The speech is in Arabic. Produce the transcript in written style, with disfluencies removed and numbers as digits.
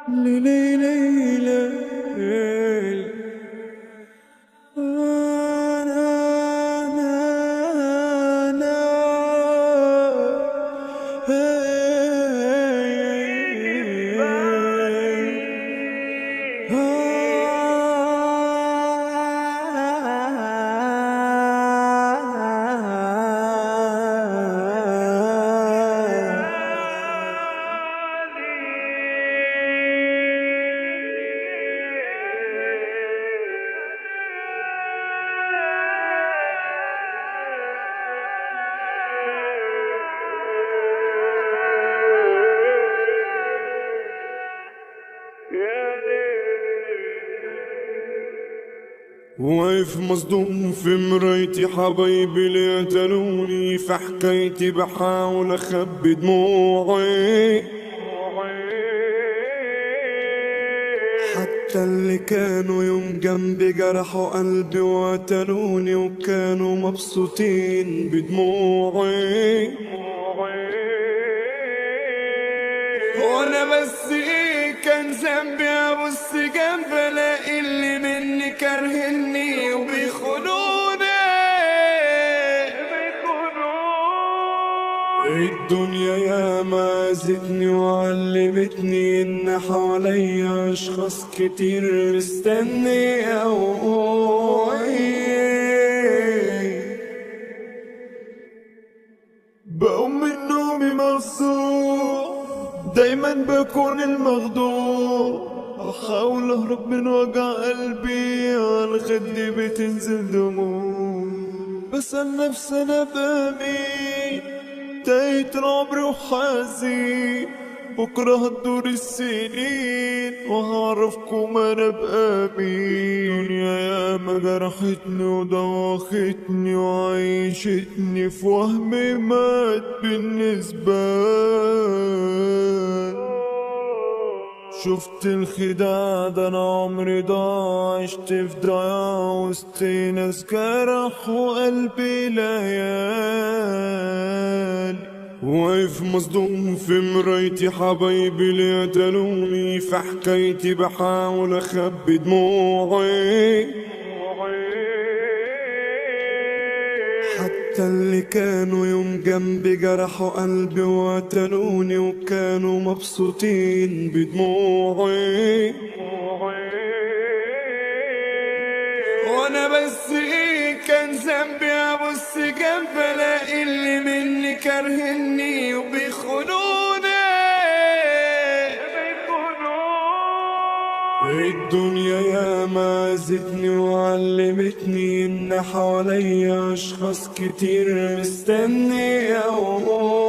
ليلي ليلي واقف مصدوم في مرايتي، حبايبي اللي قتلوني في حكايتي بحاول اخبي دموعي. حتى اللي كانوا يوم جنبي جرحوا قلبي وقتلوني، وكانوا مبسوطين بدموعي. وانا بس ايه كان ذنبي ابص جنب الاقي اللي مني كارهني وبيخونوني. الدنيا ياما اذتني وعلمتني ان حواليا اشخاص كتير مستني اوعي. بقوم من نومي مبسوط، دايما بكون المغدور، بحاول اهرب من وجع قلبي، على خدي بتنزل دموع. بسأل نفسي انا بمين، تايت عمري وحزين، بكره هتدور السنين وهعرفكم انا بقى مين. دنيا ياما جرحتني ودوختني وعيشتني في وهم مات بالنسبة لي. شفت الخداع ده انا عمري ضاع، عشت في ضياع وسط ناس جرحوا قلبي ليالي. واقف مصدوم في مرايتي، حبايبي اللي قتلوني في حكايتي بحاول اخبي دموعي. حتى اللي كانوا يوم جنبي جرحوا قلبي وقتلوني، وكانوا مبسوطين بدموعي. وانا بس ايه كان ذنبي ابص جنب الاقي اللي مني كارهني وبيخونوني. الدنيا ياما اذتني وعلمتني ان حواليا اشخاص كتير مستني اوعي.